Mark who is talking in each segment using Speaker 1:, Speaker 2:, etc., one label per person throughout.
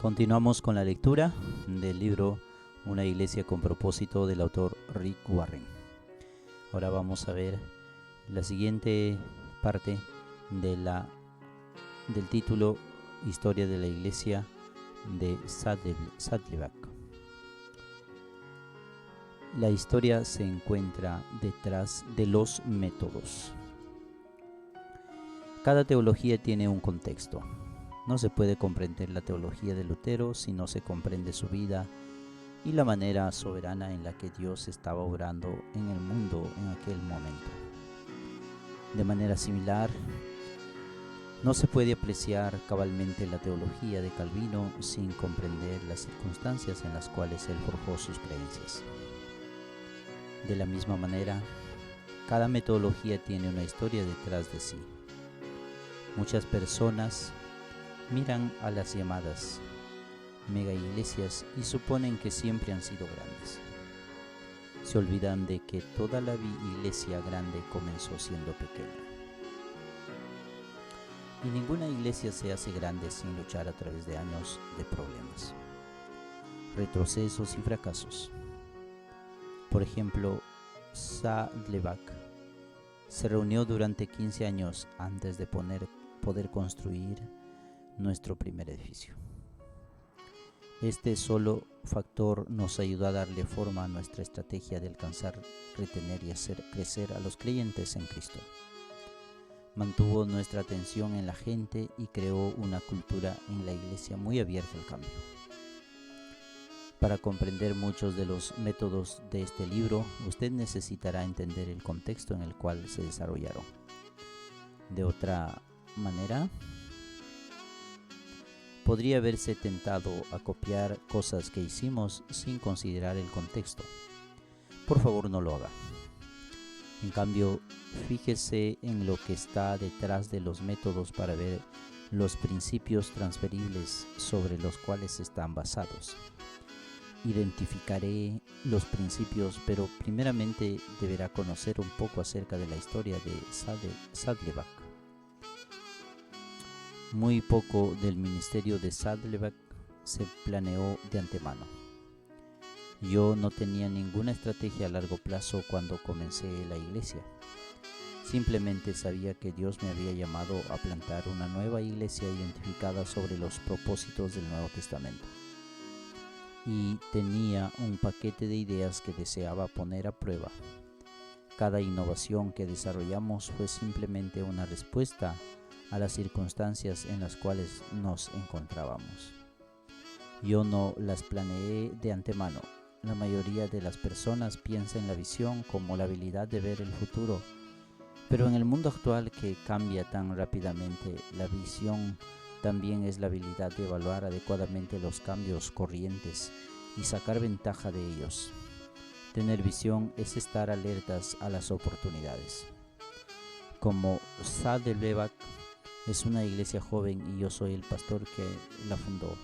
Speaker 1: Continuamos con la lectura del libro Una iglesia con propósito del autor Rick Warren. Ahora vamos a ver la siguiente parte del título Historia de la iglesia de Saddleback. La historia se encuentra detrás de los métodos. Cada teología tiene un contexto. No se puede comprender la teología de Lutero si no se comprende su vida y la manera soberana en la que Dios estaba obrando en el mundo en aquel momento. De manera similar, no se puede apreciar cabalmente la teología de Calvino sin comprender las circunstancias en las cuales él forjó sus creencias. De la misma manera, cada metodología tiene una historia detrás de sí. Muchas personas miran a las llamadas mega iglesias y suponen que siempre han sido grandes. Se olvidan de que toda la iglesia grande comenzó siendo pequeña. Y ninguna iglesia se hace grande sin luchar a través de años de problemas, retrocesos y fracasos. Por ejemplo, Saddleback se reunió durante 15 años antes de poder construir nuestro primer edificio. Este solo factor nos ayudó a darle forma a nuestra estrategia de alcanzar, retener y hacer crecer a los creyentes en Cristo. Mantuvo nuestra atención en la gente y creó una cultura en la iglesia muy abierta al cambio. Para comprender muchos de los métodos de este libro, usted necesitará entender el contexto en el cual se desarrollaron. De otra manera, podría haberse tentado a copiar cosas que hicimos sin considerar el contexto. Por favor, no lo haga. En cambio, fíjese en lo que está detrás de los métodos para ver los principios transferibles sobre los cuales están basados. Identificaré los principios, pero primeramente deberá conocer un poco acerca de la historia de Saddleback. Muy poco del ministerio de Saddleback se planeó de antemano. Yo no tenía ninguna estrategia a largo plazo cuando comencé la iglesia. Simplemente sabía que Dios me había llamado a plantar una nueva iglesia identificada sobre los propósitos del Nuevo Testamento. Y tenía un paquete de ideas que deseaba poner a prueba. Cada innovación que desarrollamos fue simplemente una respuesta a las circunstancias en las cuales nos encontrábamos. Yo no las planeé de antemano. La mayoría de las personas piensa en la visión como la habilidad de ver el futuro, pero en el mundo actual que cambia tan rápidamente, la visión también es la habilidad de evaluar adecuadamente los cambios corrientes y sacar ventaja de ellos. Tener visión es estar alertas a las oportunidades. Como Saddleback es una iglesia joven y yo soy el pastor que la fundó,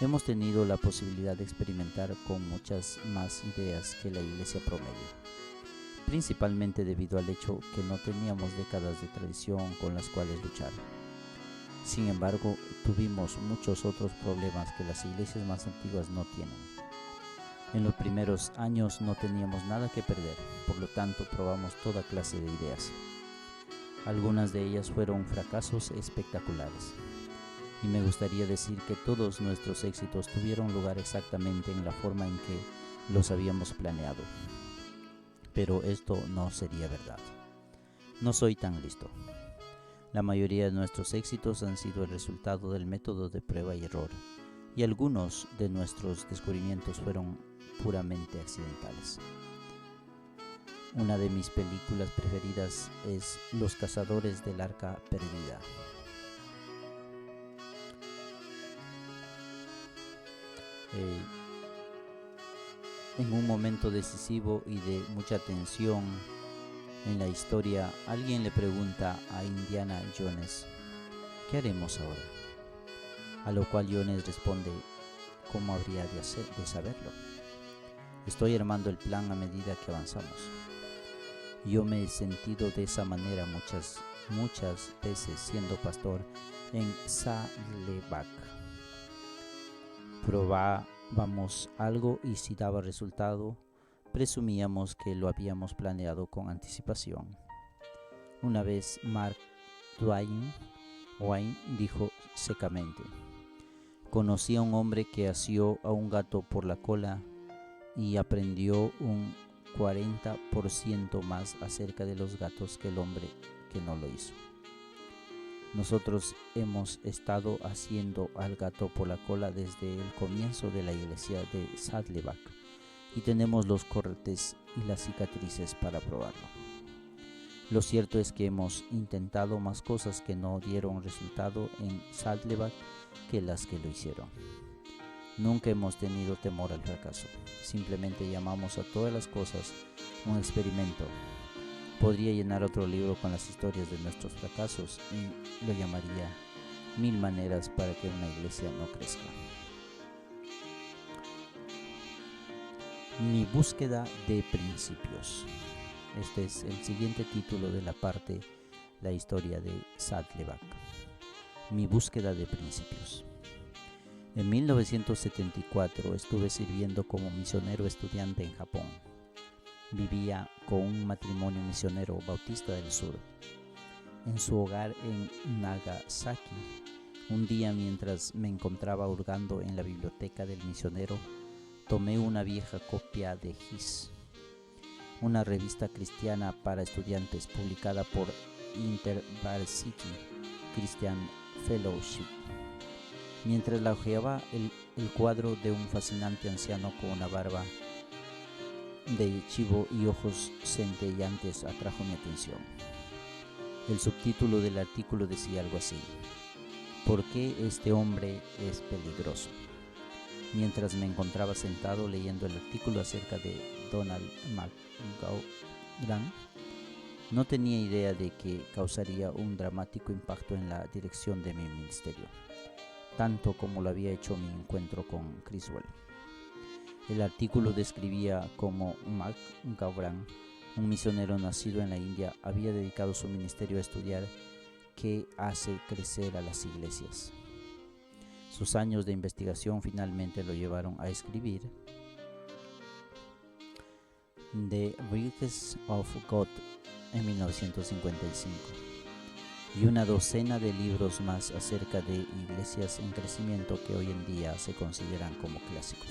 Speaker 1: hemos tenido la posibilidad de experimentar con muchas más ideas que la iglesia promedio, principalmente debido al hecho que no teníamos décadas de tradición con las cuales luchar. Sin embargo, tuvimos muchos otros problemas que las iglesias más antiguas no tienen. En los primeros años no teníamos nada que perder, por lo tanto probamos toda clase de ideas. Algunas de ellas fueron fracasos espectaculares, y me gustaría decir que todos nuestros éxitos tuvieron lugar exactamente en la forma en que los habíamos planeado. Pero esto no sería verdad. No soy tan listo. La mayoría de nuestros éxitos han sido el resultado del método de prueba y error, y algunos de nuestros descubrimientos fueron puramente accidentales. Una de mis películas preferidas es Los cazadores del arca perdida. En un momento decisivo y de mucha tensión en la historia, alguien le pregunta a Indiana Jones, ¿qué haremos ahora? A lo cual Jones responde, ¿cómo habría de saberlo? Estoy armando el plan a medida que avanzamos. Yo me he sentido de esa manera muchas veces siendo pastor en Saddleback. Probábamos algo y si daba resultado, presumíamos que lo habíamos planeado con anticipación. Una vez Mark Twain dijo secamente: conocí a un hombre que asió a un gato por la cola y aprendió un 40% más acerca de los gatos que el hombre que no lo hizo. Nosotros hemos estado haciendo al gato por la cola desde el comienzo de la iglesia de Saddleback y tenemos los cortes y las cicatrices para probarlo. Lo cierto es que hemos intentado más cosas que no dieron resultado en Saddleback que las que lo hicieron. Nunca hemos tenido temor al fracaso. Simplemente llamamos a todas las cosas un experimento. Podría llenar otro libro con las historias de nuestros fracasos y lo llamaría 1000 maneras para que una iglesia no crezca. Mi búsqueda de principios. Este es el siguiente título de la parte, la historia de Saddleback. Mi búsqueda de principios. En 1974 estuve sirviendo como misionero estudiante en Japón. Vivía con un matrimonio misionero bautista del sur, en su hogar en Nagasaki. Un día, mientras me encontraba hurgando en la biblioteca del misionero, tomé una vieja copia de His, una revista cristiana para estudiantes publicada por InterVarsity Christian Fellowship. Mientras la hojeaba, el cuadro de un fascinante anciano con una barba de chivo y ojos centelleantes atrajo mi atención. El subtítulo del artículo decía algo así: ¿por qué este hombre es peligroso? Mientras me encontraba sentado leyendo el artículo acerca de Donald McGavran, no tenía idea de que causaría un dramático impacto en la dirección de mi ministerio, tanto como lo había hecho mi encuentro con Criswell. El artículo describía cómo McGavran, un misionero nacido en la India, había dedicado su ministerio a estudiar qué hace crecer a las iglesias. Sus años de investigación finalmente lo llevaron a escribir The Riches of God en 1955 y una docena de libros más acerca de iglesias en crecimiento que hoy en día se consideran como clásicos.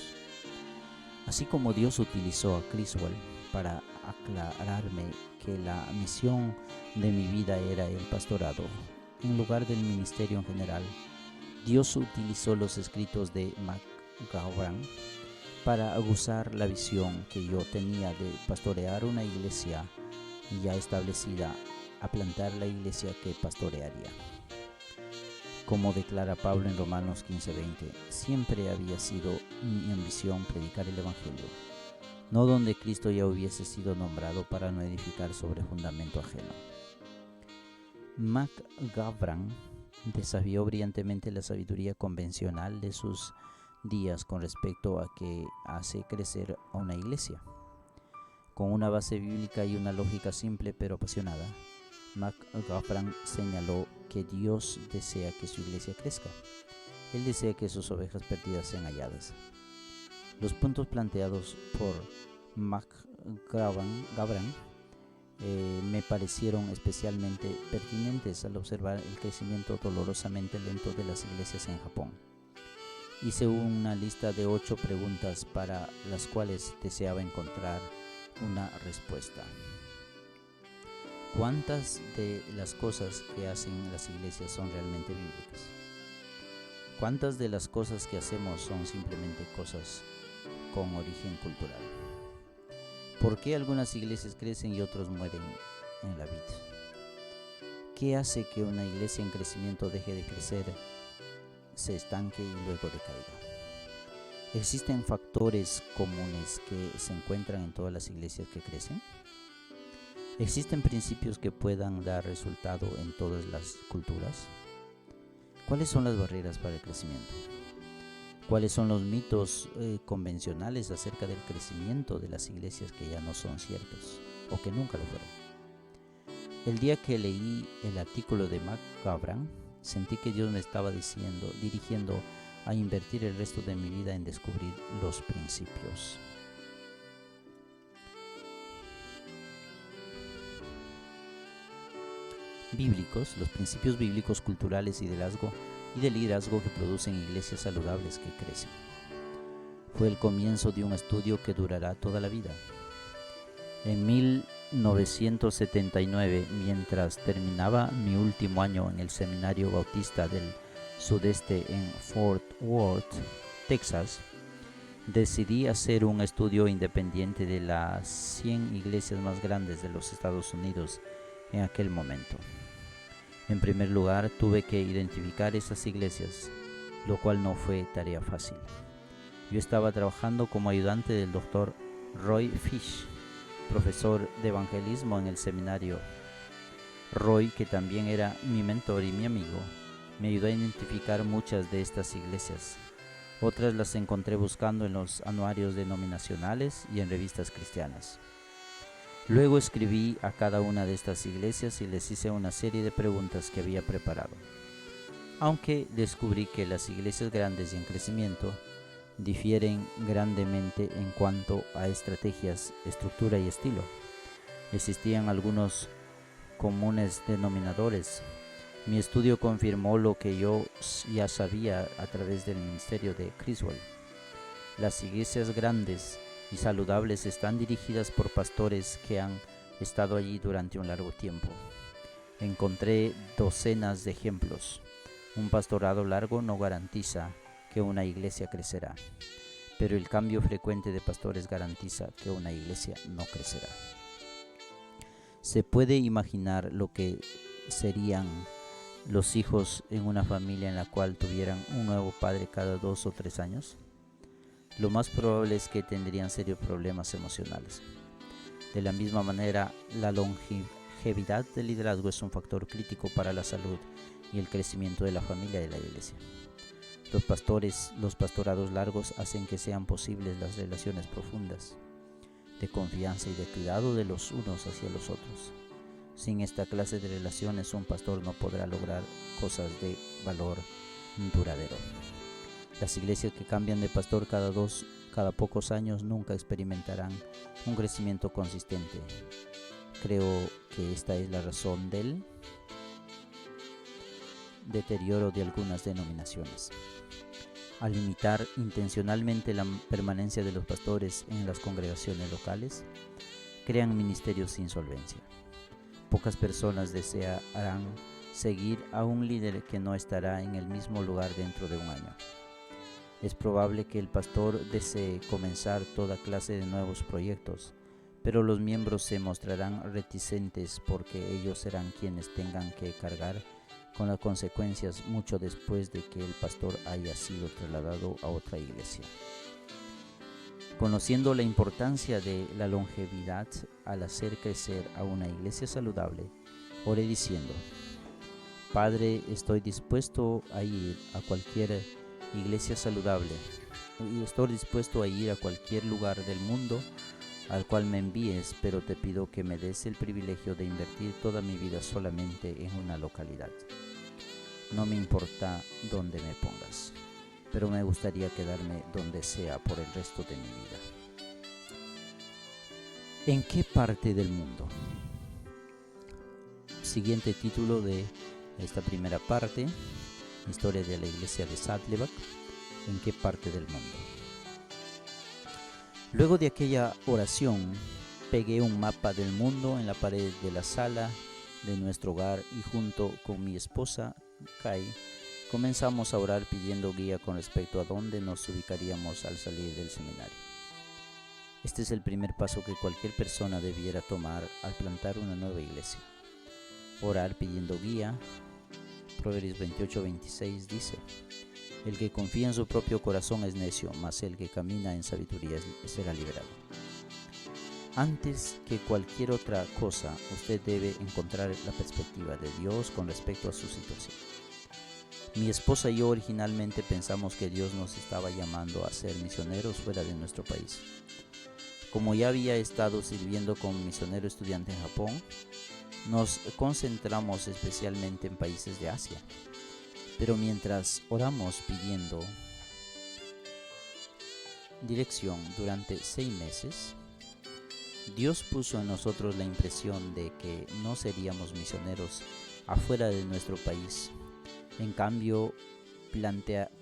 Speaker 1: Así como Dios utilizó a Criswell para aclararme que la misión de mi vida era el pastorado, en lugar del ministerio en general, Dios utilizó los escritos de McGavran para aguzar la visión que yo tenía de pastorear una iglesia ya establecida a plantar la iglesia que pastorearía. Como declara Pablo en Romanos 15:20, siempre había sido mi ambición predicar el Evangelio, no donde Cristo ya hubiese sido nombrado, para no edificar sobre fundamento ajeno. McGavran desafió brillantemente la sabiduría convencional de sus días con respecto a qué hace crecer a una iglesia. Con una base bíblica y una lógica simple pero apasionada, McGavran señaló que Dios desea que su iglesia crezca. Él desea que sus ovejas perdidas sean halladas. Los puntos planteados por McGavran me parecieron especialmente pertinentes al observar el crecimiento dolorosamente lento de las iglesias en Japón. Hice una lista de 8 preguntas para las cuales deseaba encontrar una respuesta. ¿Cuántas de las cosas que hacen las iglesias son realmente bíblicas? ¿Cuántas de las cosas que hacemos son simplemente cosas con origen cultural? ¿Por qué algunas iglesias crecen y otros mueren en la vida? ¿Qué hace que una iglesia en crecimiento deje de crecer, se estanque y luego decaiga? ¿Existen factores comunes que se encuentran en todas las iglesias que crecen? ¿Existen principios que puedan dar resultado en todas las culturas? ¿Cuáles son las barreras para el crecimiento? ¿Cuáles son los mitos convencionales acerca del crecimiento de las iglesias que ya no son ciertos o que nunca lo fueron? El día que leí el artículo de McGavran, sentí que Dios me estaba dirigiendo a invertir el resto de mi vida en descubrir los principios bíblicos, los principios bíblicos culturales y de liderazgo que producen iglesias saludables que crecen. Fue el comienzo de un estudio que durará toda la vida. En 1979, mientras terminaba mi último año en el Seminario Bautista del Sudeste en Fort Worth, Texas, decidí hacer un estudio independiente de las 100 iglesias más grandes de los Estados Unidos en aquel momento. En primer lugar, tuve que identificar esas iglesias, lo cual no fue tarea fácil. Yo estaba trabajando como ayudante del Dr. Roy Fish, profesor de evangelismo en el seminario. Roy, que también era mi mentor y mi amigo, me ayudó a identificar muchas de estas iglesias. Otras las encontré buscando en los anuarios denominacionales y en revistas cristianas. Luego escribí a cada una de estas iglesias y les hice una serie de preguntas que había preparado. Aunque descubrí que las iglesias grandes y en crecimiento difieren grandemente en cuanto a estrategias, estructura y estilo. Existían algunos comunes denominadores. Mi estudio confirmó lo que yo ya sabía a través del ministerio de Criswell. Las iglesias grandes y saludables están dirigidas por pastores que han estado allí durante un largo tiempo. Encontré docenas de ejemplos. Un pastorado largo no garantiza que una iglesia crecerá, pero el cambio frecuente de pastores garantiza que una iglesia no crecerá. ¿Se puede imaginar lo que serían los hijos en una familia en la cual tuvieran un nuevo padre cada 2 o 3 años? Lo más probable es que tendrían serios problemas emocionales. De la misma manera, la longevidad del liderazgo es un factor crítico para la salud y el crecimiento de la familia de la iglesia. Los pastorados largos hacen que sean posibles las relaciones profundas, de confianza y de cuidado de los unos hacia los otros. Sin esta clase de relaciones, un pastor no podrá lograr cosas de valor duradero. Las iglesias que cambian de pastor cada pocos años nunca experimentarán un crecimiento consistente. Creo que esta es la razón del deterioro de algunas denominaciones. Al limitar intencionalmente la permanencia de los pastores en las congregaciones locales, crean ministerios sin solvencia. Pocas personas desearán seguir a un líder que no estará en el mismo lugar dentro de un año. Es probable que el pastor desee comenzar toda clase de nuevos proyectos, pero los miembros se mostrarán reticentes porque ellos serán quienes tengan que cargar con las consecuencias mucho después de que el pastor haya sido trasladado a otra iglesia. Conociendo la importancia de la longevidad al hacer crecer a una iglesia saludable, oré diciendo: Padre, estoy dispuesto a ir a cualquier iglesia saludable y estoy dispuesto a ir a cualquier lugar del mundo al cual me envíes, pero te pido que me des el privilegio de invertir toda mi vida solamente en una localidad. No me importa dónde me pongas, pero me gustaría quedarme donde sea por el resto de mi vida. ¿En qué parte del mundo? Siguiente título de esta primera parte: Historia de la iglesia de Saddleback. ¿En qué parte del mundo? Luego de aquella oración, pegué un mapa del mundo en la pared de la sala de nuestro hogar y junto con mi esposa, Kai, comenzamos a orar pidiendo guía con respecto a dónde nos ubicaríamos al salir del seminario. Este es el primer paso que cualquier persona debiera tomar al plantar una nueva iglesia. Orar pidiendo guía. Proverbios 28:26 dice: El que confía en su propio corazón es necio, mas el que camina en sabiduría será liberado. Antes que cualquier otra cosa, usted debe encontrar la perspectiva de Dios con respecto a su situación. Mi esposa y yo originalmente pensamos que Dios nos estaba llamando a ser misioneros fuera de nuestro país. Como ya había estado sirviendo como misionero estudiante en Japón, nos concentramos especialmente en países de Asia. Pero mientras oramos pidiendo dirección durante 6 meses, Dios puso en nosotros la impresión de que no seríamos misioneros afuera de nuestro país. En cambio,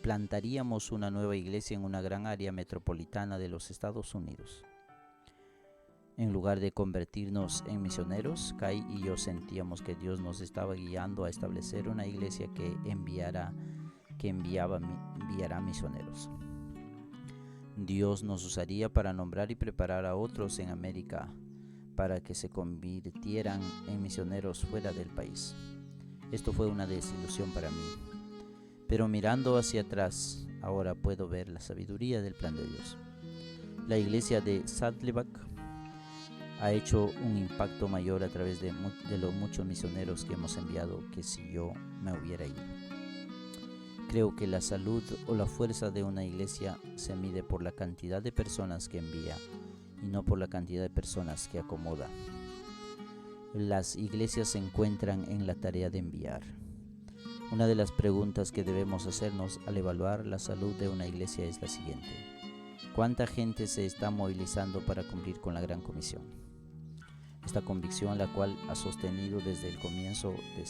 Speaker 1: plantaríamos una nueva iglesia en una gran área metropolitana de los Estados Unidos. En lugar de convertirnos en misioneros, Kai y yo sentíamos que Dios nos estaba guiando a establecer una iglesia que enviará misioneros. Dios nos usaría para nombrar y preparar a otros en América para que se convirtieran en misioneros fuera del país. Esto fue una desilusión para mí. Pero mirando hacia atrás, ahora puedo ver la sabiduría del plan de Dios. La iglesia de Saddleback ha hecho un impacto mayor a través de los muchos misioneros que hemos enviado que si yo me hubiera ido. Creo que la salud o la fuerza de una iglesia se mide por la cantidad de personas que envía y no por la cantidad de personas que acomoda. Las iglesias se encuentran en la tarea de enviar. Una de las preguntas que debemos hacernos al evaluar la salud de una iglesia es la siguiente: ¿cuánta gente se está movilizando para cumplir con la Gran Comisión? Esta convicción, la cual ha sostenido desde el comienzo de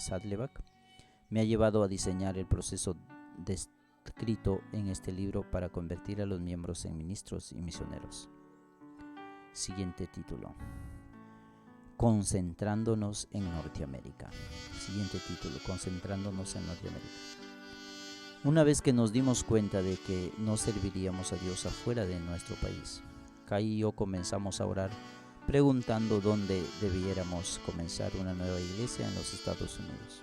Speaker 1: Saddleback, me ha llevado a diseñar el proceso descrito en este libro para convertir a los miembros en ministros y misioneros. Siguiente título: Concentrándonos en Norteamérica. Una vez que nos dimos cuenta de que no serviríamos a Dios afuera de nuestro país, Kai y yo comenzamos a orar preguntando dónde debiéramos comenzar una nueva iglesia en los Estados Unidos.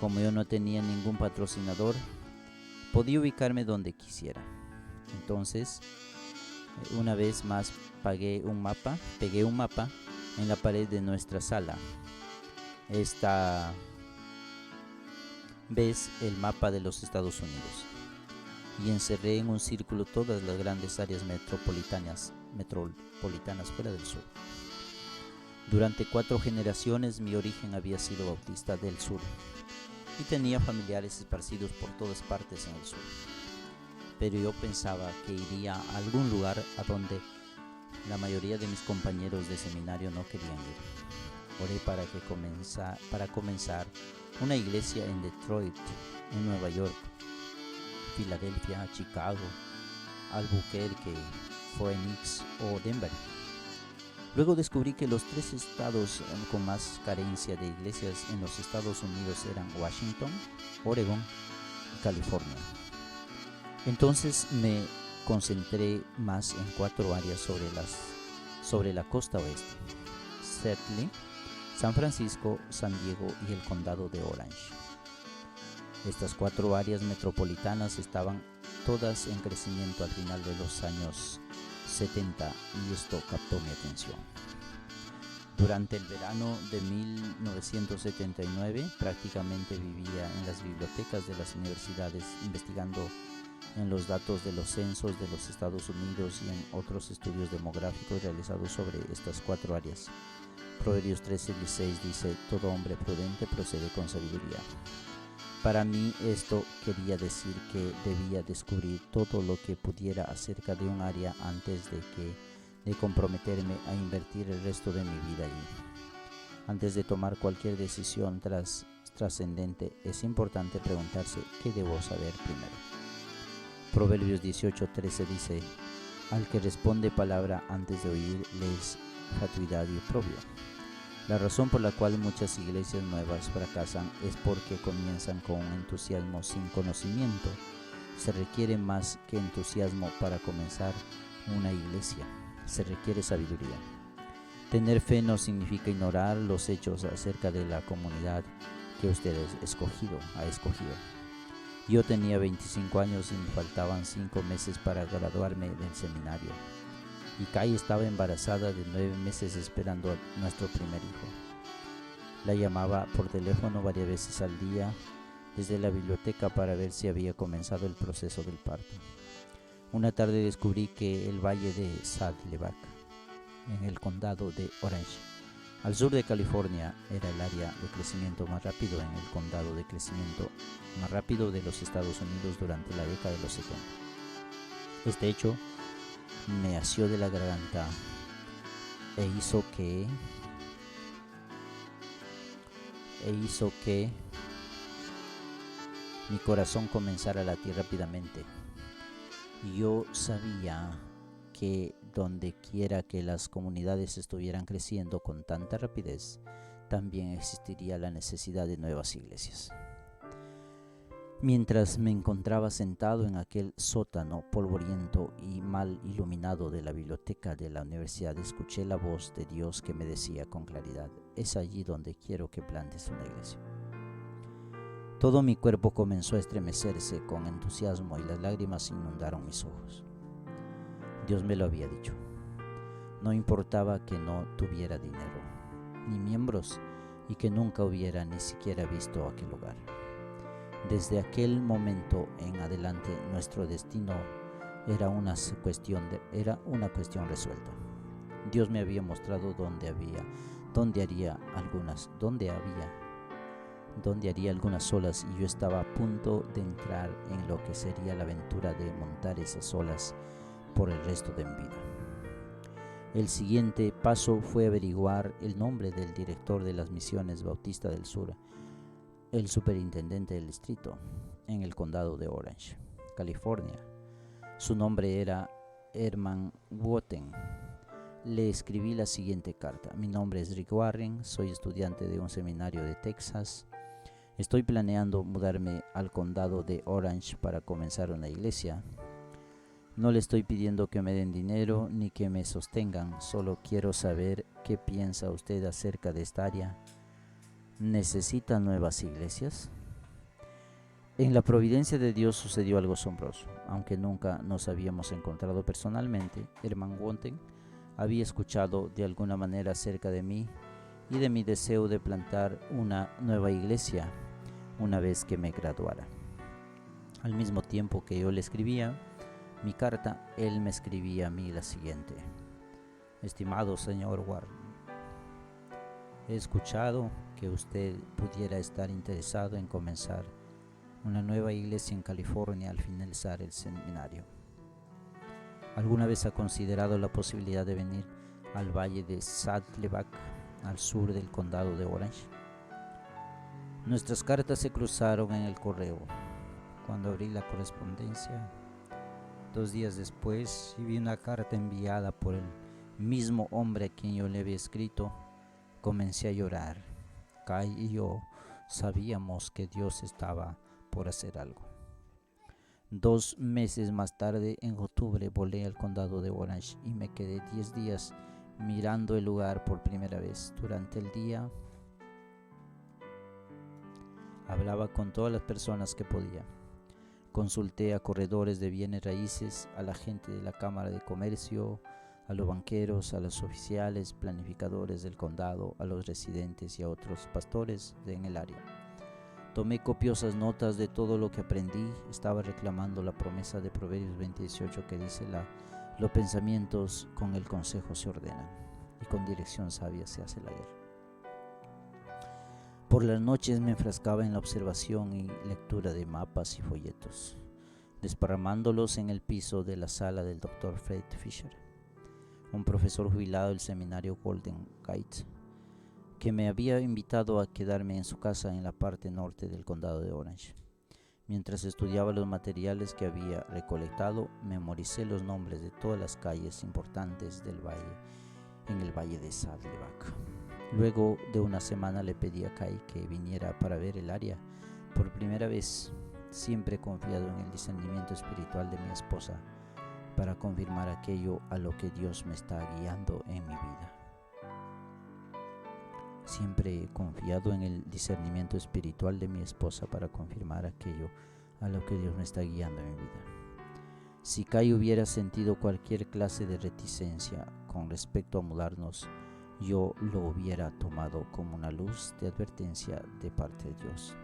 Speaker 1: Como yo no tenía ningún patrocinador, podía ubicarme donde quisiera. Entonces, una vez más pegué un mapa en la pared de nuestra sala. Esta vez el mapa de los Estados Unidos, y encerré en un círculo todas las grandes áreas metropolitanas fuera del sur. Durante 4 generaciones mi origen había sido bautista del sur y tenía familiares esparcidos por todas partes en el sur. Pero yo pensaba que iría a algún lugar a donde la mayoría de mis compañeros de seminario no querían ir. Oré para comenzar una iglesia en Detroit, en Nueva York, Filadelfia, Chicago, Albuquerque, Phoenix o Denver. Luego descubrí que los 3 estados con más carencia de iglesias en los Estados Unidos eran Washington, Oregon y California. Entonces me concentré más en 4 áreas sobre la costa oeste: Seattle, San Francisco, San Diego y el condado de Orange. Estas 4 áreas metropolitanas estaban todas en crecimiento al final de los años 70 y esto captó mi atención. Durante el verano de 1979 prácticamente vivía en las bibliotecas de las universidades investigando en los datos de los censos de los Estados Unidos y en otros estudios demográficos realizados sobre estas 4 áreas. Proverbios 13:16 dice: todo hombre prudente procede con sabiduría. Para mí esto quería decir que debía descubrir todo lo que pudiera acerca de un área antes de comprometerme a invertir el resto de mi vida allí. Antes de tomar cualquier decisión trascendente, es importante preguntarse qué debo saber primero. Proverbios 18:13 dice: al que responde palabra antes de oír le es fatuidad y oprobio. La razón por la cual muchas iglesias nuevas fracasan es porque comienzan con un entusiasmo sin conocimiento. Se requiere más que entusiasmo para comenzar una iglesia. Se requiere sabiduría. Tener fe no significa ignorar los hechos acerca de la comunidad que usted ha escogido. Yo tenía 25 años y me faltaban 5 meses para graduarme del seminario. Y Kai estaba embarazada de 9 meses esperando a nuestro primer hijo. La llamaba por teléfono varias veces al día desde la biblioteca para ver si había comenzado el proceso del parto. Una tarde descubrí que el valle de Saddleback, en el condado de Orange, Al sur de California era el área de crecimiento más rápido en el condado de crecimiento más rápido de los Estados Unidos durante la década de los 70. Este hecho me asió de la garganta e hizo que mi corazón comenzara a latir rápidamente. Yo sabía que donde quiera que las comunidades estuvieran creciendo con tanta rapidez, también existiría la necesidad de nuevas iglesias. Mientras me encontraba sentado en aquel sótano polvoriento y mal iluminado de la biblioteca de la universidad, escuché la voz de Dios que me decía con claridad: es allí donde quiero que plantes una iglesia. Todo mi cuerpo comenzó a estremecerse con entusiasmo y las lágrimas inundaron mis ojos. Dios me lo había dicho. No importaba que no tuviera dinero, ni miembros, y que nunca hubiera ni siquiera visto aquel lugar. Desde aquel momento en adelante, nuestro destino era una cuestión resuelta. Dios me había mostrado dónde haría algunas olas, y yo estaba a punto de entrar en lo que sería la aventura de montar esas olas por el resto de mi vida. El siguiente paso fue averiguar el nombre del director de las misiones Bautista del Sur, el superintendente del distrito, en el condado de Orange, California. Su nombre era Herman Wotten. Le escribí la siguiente carta: mi nombre es Rick Warren, soy estudiante de un seminario de Texas. Estoy planeando mudarme al condado de Orange para comenzar una iglesia. No le estoy pidiendo que me den dinero ni que me sostengan, solo quiero saber qué piensa usted acerca de esta área. ¿Necesita nuevas iglesias? En la providencia de Dios sucedió algo asombroso. Aunque nunca nos habíamos encontrado personalmente, Herman Wotten había escuchado de alguna manera acerca de mí y de mi deseo de plantar una nueva iglesia una vez que me graduara. Al mismo tiempo que yo le escribía mi carta, él me escribía a mí la siguiente: estimado señor Warren, he escuchado que usted pudiera estar interesado en comenzar una nueva iglesia en California al finalizar el seminario. ¿Alguna vez ha considerado la posibilidad de venir al valle de Saddleback, al sur del condado de Orange? Nuestras cartas se cruzaron en el correo. Cuando abrí la correspondencia, 2 días después, y vi una carta enviada por el mismo hombre a quien yo le había escrito, comencé a llorar. Kai y yo sabíamos que Dios estaba por hacer algo. 2 meses más tarde, en octubre, volé al condado de Orange y me quedé 10 días mirando el lugar por primera vez. Durante el día hablaba con todas las personas que podía. Consulté a corredores de bienes raíces, a la gente de la Cámara de Comercio, a los banqueros, a los oficiales, planificadores del condado, a los residentes y a otros pastores en el área. Tomé copiosas notas de todo lo que aprendí. Estaba reclamando la promesa de Proverbios 20:18 que dice: los pensamientos con el consejo se ordenan y con dirección sabia se hace la guerra. Por las noches me enfrascaba en la observación y lectura de mapas y folletos, desparramándolos en el piso de la sala del Dr. Fred Fisher, un profesor jubilado del seminario Golden Gate, que me había invitado a quedarme en su casa en la parte norte del condado de Orange. Mientras estudiaba los materiales que había recolectado, memoricé los nombres de todas las calles importantes del valle, en el valle de Saddleback. Luego de una semana le pedí a Kai que viniera para ver el área por primera vez, siempre confiado en el discernimiento espiritual de mi esposa para confirmar aquello a lo que Dios me está guiando en mi vida. Siempre he confiado en el discernimiento espiritual de mi esposa para confirmar aquello a lo que Dios me está guiando en mi vida. Si Kai hubiera sentido cualquier clase de reticencia con respecto a mudarnos, yo lo hubiera tomado como una luz de advertencia de parte de Dios.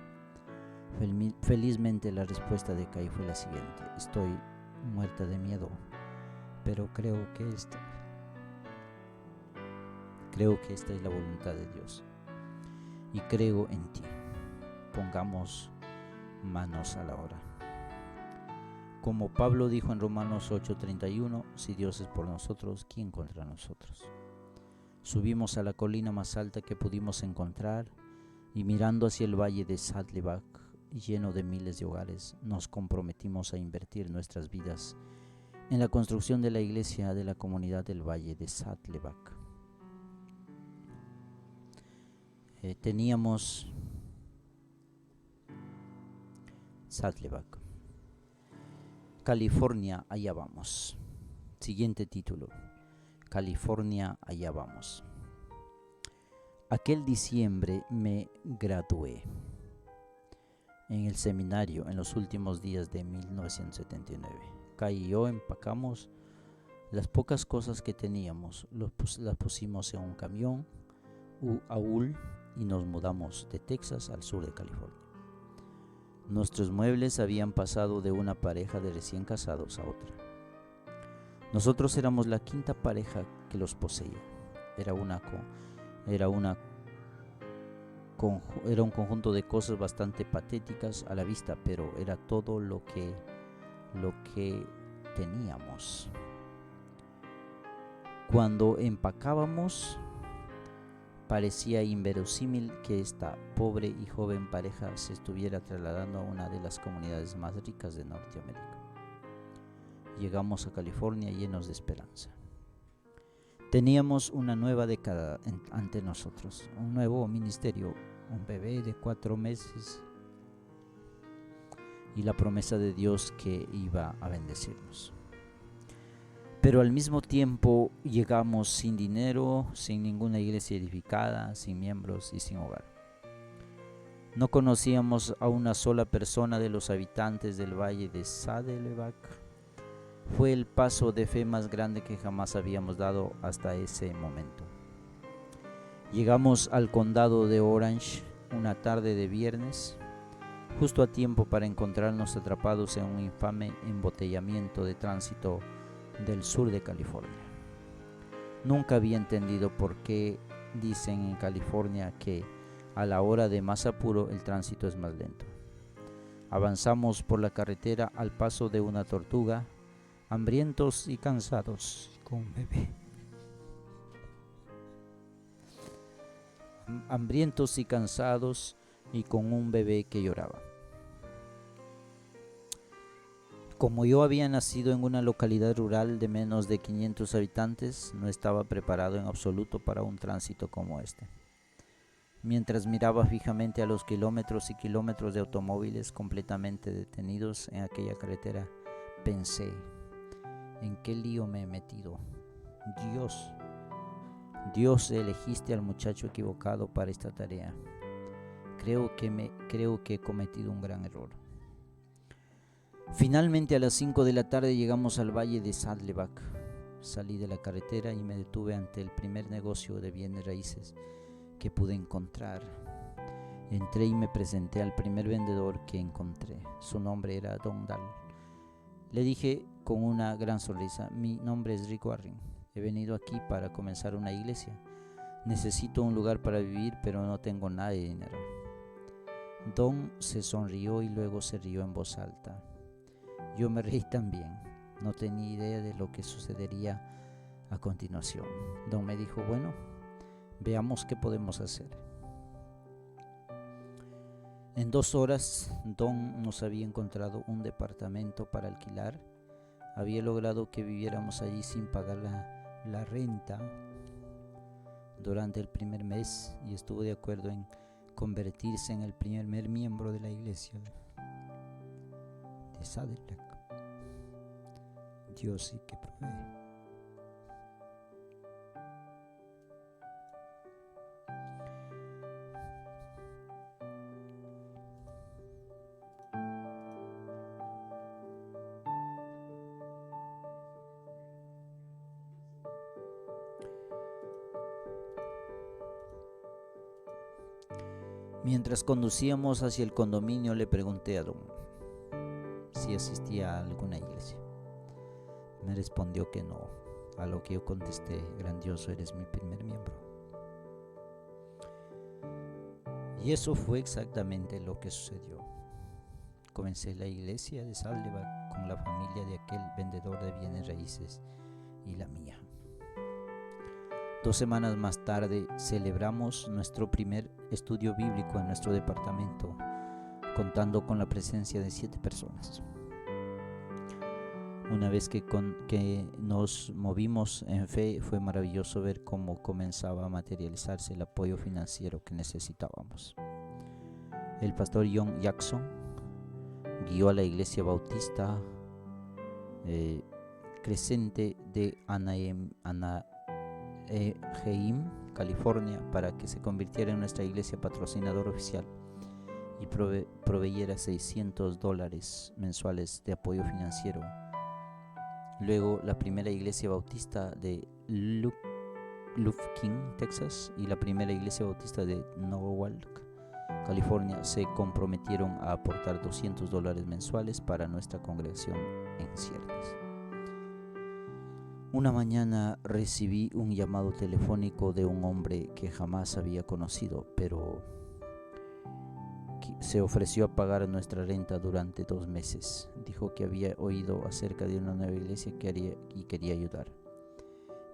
Speaker 1: Felizmente la respuesta de Kai fue la siguiente: estoy muerta de miedo, pero creo que Creo que esta es la voluntad de Dios y creo en ti. Pongamos manos a la obra. Como Pablo dijo en Romanos 8:31, si Dios es por nosotros, ¿quién contra nosotros? Subimos a la colina más alta que pudimos encontrar y mirando hacia el valle de Saddleback, lleno de miles de hogares, nos comprometimos a invertir nuestras vidas en la construcción de la iglesia de la comunidad del valle de Saddleback. Teníamos Saddleback, California, allá vamos. Siguiente título, California, allá vamos. Aquel diciembre me gradué en el seminario en los últimos días de 1979. Kai y yo empacamos las pocas cosas que teníamos, las pusimos en un camión, Aul, y nos mudamos de Texas al sur de California. Nuestros muebles habían pasado de una pareja de recién casados a otra. Nosotros éramos la quinta pareja que los poseía. Era un conjunto de cosas bastante patéticas a la vista, pero era todo lo que teníamos. Cuando empacábamos, parecía inverosímil que esta pobre y joven pareja se estuviera trasladando a una de las comunidades más ricas de Norteamérica. Llegamos a California llenos de esperanza. Teníamos una nueva década ante nosotros, un nuevo ministerio, un bebé de 4 meses y la promesa de Dios que iba a bendecirnos. Pero al mismo tiempo llegamos sin dinero, sin ninguna iglesia edificada, sin miembros y sin hogar. No conocíamos a una sola persona de los habitantes del valle de Saddleback. Fue el paso de fe más grande que jamás habíamos dado hasta ese momento. Llegamos al condado de Orange una tarde de viernes, justo a tiempo para encontrarnos atrapados en un infame embotellamiento de tránsito del sur de California. Nunca había entendido por qué dicen en California que a la hora de más apuro el tránsito es más lento. Avanzamos por la carretera al paso de una tortuga, hambrientos y cansados, con un bebé. Hambrientos y cansados y con un bebé que lloraba. Como yo había nacido en una localidad rural de menos de 500 habitantes, no estaba preparado en absoluto para un tránsito como este. Mientras miraba fijamente a los kilómetros y kilómetros de automóviles completamente detenidos en aquella carretera, pensé, ¿en qué lío me he metido? Dios, elegiste al muchacho equivocado para esta tarea. Creo que he cometido un gran error. Finalmente a las 5 de la tarde llegamos al valle de Saddleback. Salí de la carretera y me detuve ante el primer negocio de bienes raíces que pude encontrar. Entré y me presenté al primer vendedor que encontré. Su nombre era Don Dahl. Le dije con una gran sonrisa, mi nombre es Rick Warren. He venido aquí para comenzar una iglesia. Necesito un lugar para vivir, pero no tengo nada de dinero. Don se sonrió y luego se rió en voz alta. Yo me reí también. No tenía idea de lo que sucedería a continuación. Don me dijo, bueno, veamos qué podemos hacer. En 2 horas, Don nos había encontrado un departamento para alquilar. Había logrado que viviéramos allí sin pagar la renta durante el primer mes y estuvo de acuerdo en convertirse en el primer miembro de la iglesia de Saddleback. Dios sí que provee. Mientras conducíamos hacia el condominio, le pregunté a Don si asistía a alguna iglesia. Me respondió que no, a lo que yo contesté, grandioso, eres mi primer miembro. Y eso fue exactamente lo que sucedió. Comencé la iglesia de Saddleback con la familia de aquel vendedor de bienes raíces y la mía. 2 semanas más tarde celebramos nuestro primer estudio bíblico en nuestro departamento, contando con la presencia de 7 personas. Una vez que nos movimos en fe, fue maravilloso ver cómo comenzaba a materializarse el apoyo financiero que necesitábamos. El pastor John Jackson guió a la iglesia bautista Crescente de Anaheim, California, para que se convirtiera en nuestra iglesia patrocinadora oficial y proveyera $600 mensuales de apoyo financiero. Luego la primera iglesia bautista de Lufkin, Texas, y la primera iglesia bautista de Norwalk, California, se comprometieron a aportar $200 mensuales para nuestra congregación en ciernes. Una mañana recibí un llamado telefónico de un hombre que jamás había conocido, pero se ofreció a pagar nuestra renta durante 2 meses. Dijo que había oído acerca de una nueva iglesia y quería ayudar.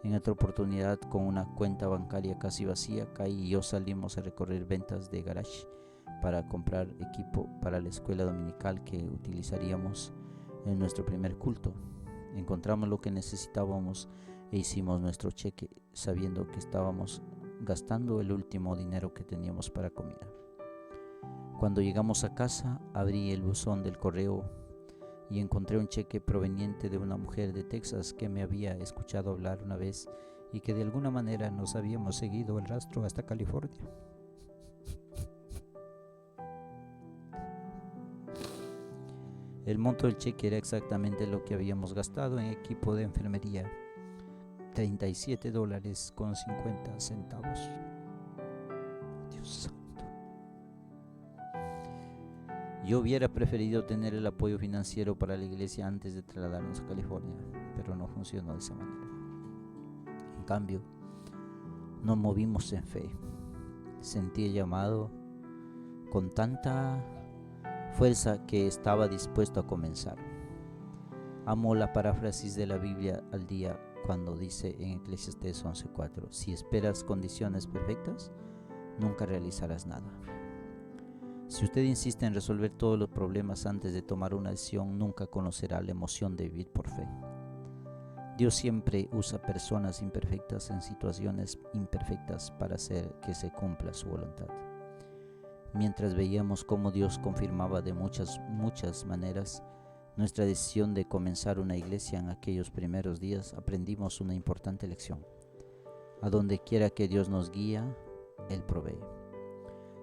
Speaker 1: En otra oportunidad, con una cuenta bancaria casi vacía, Kai y yo salimos a recorrer ventas de garage para comprar equipo para la escuela dominical que utilizaríamos en nuestro primer culto. Encontramos lo que necesitábamos e hicimos nuestro cheque, sabiendo que estábamos gastando el último dinero que teníamos para comida. Cuando llegamos a casa, abrí el buzón del correo y encontré un cheque proveniente de una mujer de Texas que me había escuchado hablar una vez y que de alguna manera nos habíamos seguido el rastro hasta California. El monto del cheque era exactamente lo que habíamos gastado en equipo de enfermería, $37.50. Dios santo. Yo hubiera preferido tener el apoyo financiero para la iglesia antes de trasladarnos a California, pero no funcionó de esa manera. En cambio, nos movimos en fe. Sentí el llamado con tanta fuerza que estaba dispuesto a comenzar. Amo la paráfrasis de la Biblia al día cuando dice en Eclesiastés 11:4: si esperas condiciones perfectas, nunca realizarás nada. Si usted insiste en resolver todos los problemas antes de tomar una decisión, nunca conocerá la emoción de vivir por fe. Dios siempre usa personas imperfectas en situaciones imperfectas para hacer que se cumpla su voluntad. Mientras veíamos cómo Dios confirmaba de muchas maneras nuestra decisión de comenzar una iglesia en aquellos primeros días, aprendimos una importante lección. A donde quiera que Dios nos guía, Él provee.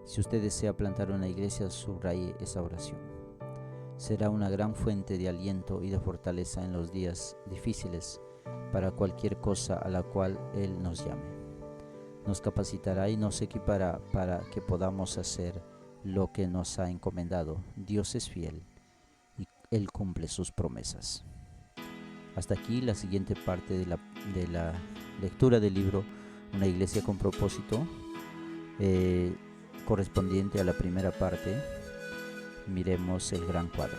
Speaker 1: Si usted desea plantar una iglesia, subraye esa oración. Será una gran fuente de aliento y de fortaleza en los días difíciles para cualquier cosa a la cual Él nos llame. Nos capacitará y nos equipará para que podamos hacer lo que nos ha encomendado. Dios es fiel y Él cumple sus promesas. Hasta aquí la siguiente parte de la lectura del libro Una iglesia con propósito, correspondiente a la primera parte. Miremos el gran cuadro.